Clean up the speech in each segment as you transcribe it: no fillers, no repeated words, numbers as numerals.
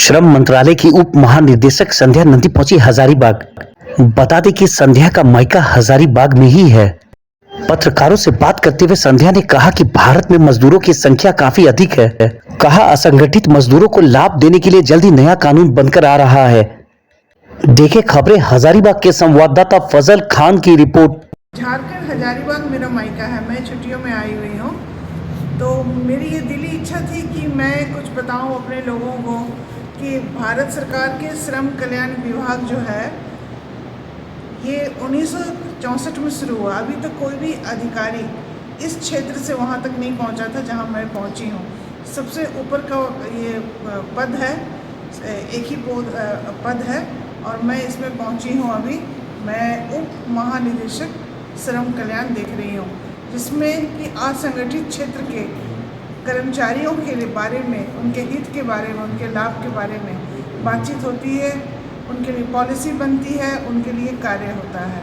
श्रम मंत्रालय की उप महानिदेशक संध्या नंदी पहुंची हजारीबाग। बता दें कि संध्या का मायका हजारीबाग में ही है। पत्रकारों से बात करते हुए संध्या ने कहा कि भारत में मजदूरों की संख्या काफी अधिक है। कहा असंगठित मजदूरों को लाभ देने के लिए जल्दी नया कानून बनकर आ रहा है। देखे खबरें हजारीबाग के संवाददाता फजल खान की रिपोर्ट। झारखंड हजारीबाग मेरा मायका है। मैं छुट्टियों में आई हुई हूँ, तो मेरी ये दिली इच्छा थी कि मैं कुछ बताऊं अपने लोगों को कि भारत सरकार के श्रम कल्याण विभाग जो है ये 1964 में शुरू हुआ। अभी तक कोई भी अधिकारी इस क्षेत्र से वहाँ तक नहीं पहुँचा था जहाँ मैं पहुँची हूँ। सबसे ऊपर का ये पद है, एक ही पद है और मैं इसमें पहुँची हूँ। अभी मैं उप महानिदेशक श्रम कल्याण देख रही हूँ, जिसमें कि असंगठित क्षेत्र के कर्मचारियों के बारे में, उनके हित के बारे में, उनके लाभ के बारे में बातचीत होती है, उनके लिए पॉलिसी बनती है, उनके लिए कार्य होता है।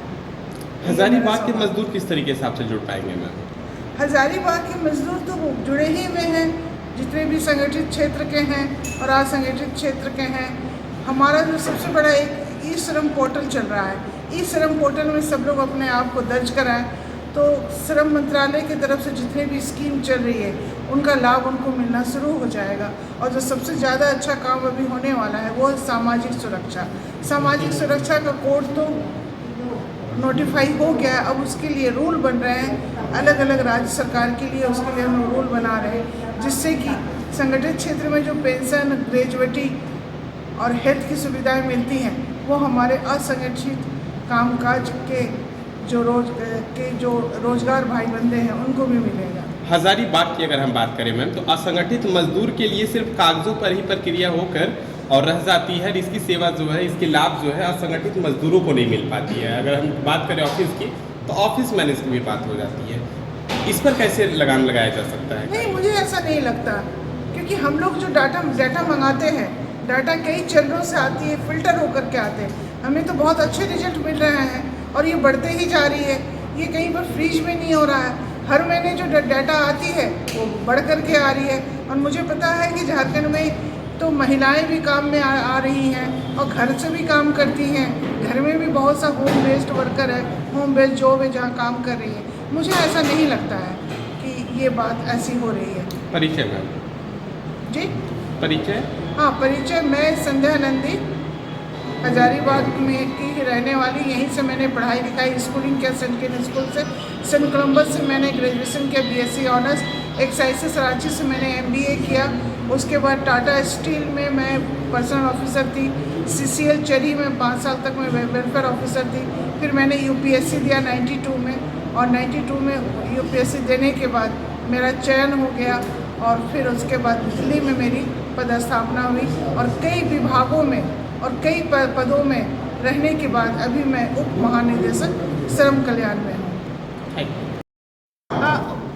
हजारीबाग के मजदूर किस तरीके से आपसे जुड़ पाएंगे मैम? हजारीबाग के मजदूर तो जुड़े ही हुए हैं, जितने भी संगठित क्षेत्र के हैं और असंगठित क्षेत्र के हैं। हमारा जो सबसे बड़ा एक ई श्रम पोर्टल चल रहा है, ई श्रम पोर्टल में सब लोग अपने आप को दर्ज कराएं, तो श्रम मंत्रालय की तरफ से जितने भी स्कीम चल रही है उनका लाभ उनको मिलना शुरू हो जाएगा। और जो सबसे ज़्यादा अच्छा काम अभी होने वाला है वो है सामाजिक सुरक्षा। सामाजिक सुरक्षा का कोड तो नोटिफाई हो गया है, अब उसके लिए रूल बन रहे हैं अलग अलग राज्य सरकार के लिए। उसके लिए हम रूल बना रहे हैं जिससे कि संगठित क्षेत्र में जो पेंशन, ग्रेजुएटी और हेल्थ की सुविधाएँ मिलती हैं वो हमारे असंगठित कामकाज के जो रोजगार भाई बंदे हैं उनको भी मिलेगा। हजारीबाग की अगर हम बात करें मैम, तो असंगठित मजदूर के लिए सिर्फ कागजों पर ही प्रक्रिया होकर और रह जाती है। इसकी सेवा जो है, इसके लाभ जो है असंगठित मजदूरों को नहीं मिल पाती है। अगर हम बात करें ऑफिस की, तो ऑफिस मैनेजर की भी बात हो जाती है। इस पर कैसे लगाम लगाया जा सकता है? नहीं, मुझे ऐसा नहीं लगता, क्योंकि हम लोग जो डाटा मंगाते हैं, डाटा कई चरणों से आती है, फिल्टर होकर के आते हैं। हमें तो बहुत अच्छे रिजल्ट मिल रहे हैं और ये बढ़ते ही जा रही है। ये कहीं पर फ्रीज में नहीं हो रहा है। हर महीने जो डाटा आती है वो बढ़ कर के आ रही है। और मुझे पता है कि झारखंड में तो महिलाएं भी काम में आ रही हैं और घर से भी काम करती हैं। घर में भी बहुत सा होम बेस्ड वर्कर है, होम बेस्ड जॉब है जहाँ काम कर रही है। मुझे ऐसा नहीं लगता है कि ये बात ऐसी हो रही है। परिचय मैम? जी परिचय? हाँ, परिचय, मैं संध्या नंदी हजारीबाग में की रहने वाली। यहीं से मैंने पढ़ाई लिखाई स्कूलिंग किया, सेंट किन स्कूल से। सेंट कोलम्बस से मैंने ग्रेजुएशन किया, बीएससी ऑनर्स। एक्साइसिस रांची से मैंने एमबीए किया। उसके बाद टाटा स्टील में मैं पर्सनल ऑफिसर थी। सीसीएल चरी में 5 साल तक मैं वेलफेयर ऑफिसर थी। फिर मैंने यूपीएससी दिया 92 में, और 92 में यूपीएससी देने के बाद मेरा चयन हो गया और फिर उसके बाद दिल्ली में मेरी पदस्थापना हुई और कई विभागों में और कई पदों में रहने के बाद अभी मैं उप महानिदेशक श्रम कल्याण में हूँ।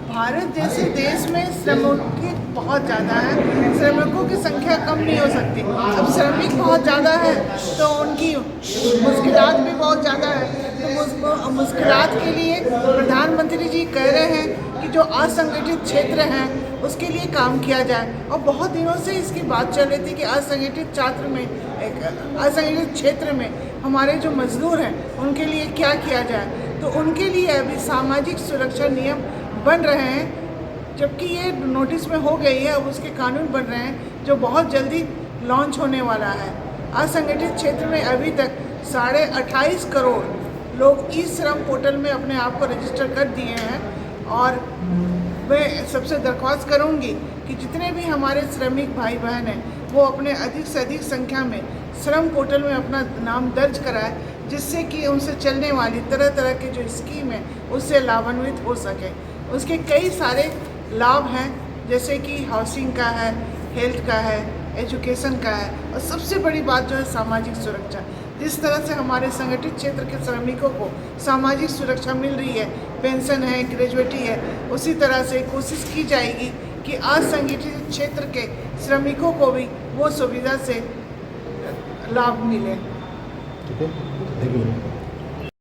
भारत जैसे देश में श्रमिक बहुत ज़्यादा है, श्रमिकों की संख्या कम नहीं हो सकती। अब श्रमिक बहुत ज़्यादा है तो उनकी मुश्किलात भी बहुत ज़्यादा है। तो मुश्किलात के लिए प्रधानमंत्री जी कह रहे हैं कि जो असंगठित क्षेत्र हैं उसके लिए काम किया जाए। और बहुत दिनों से इसकी बात चल रही थी कि असंगठित क्षेत्र में हमारे जो मजदूर हैं उनके लिए क्या किया जाए। तो उनके लिए अभी सामाजिक सुरक्षा नियम बन रहे हैं, जबकि ये नोटिस में हो गई है। अब उसके कानून बन रहे हैं जो बहुत जल्दी लॉन्च होने वाला है। असंगठित क्षेत्र में अभी तक 28.5 करोड़ लोग ई श्रम पोर्टल में अपने आप को रजिस्टर कर दिए हैं। और मैं सबसे दरख्वास्त करूंगी कि जितने भी हमारे श्रमिक भाई बहन हैं वो अपने अधिक से अधिक संख्या में श्रम पोर्टल में अपना नाम दर्ज कराएं, जिससे कि उनसे चलने वाली तरह तरह की जो स्कीम है उससे लाभान्वित हो सके। उसके कई सारे लाभ हैं, जैसे कि हाउसिंग का है, हेल्थ का है, एजुकेशन का है, और सबसे बड़ी बात जो है सामाजिक सुरक्षा। जिस तरह से हमारे संगठित क्षेत्र के श्रमिकों को सामाजिक सुरक्षा मिल रही है, पेंशन है, ग्रेजुएटी है, उसी तरह से कोशिश की जाएगी कि असंगठित क्षेत्र के श्रमिकों को भी वो सुविधा से लाभ मिले। ठीक है, थैंक यू।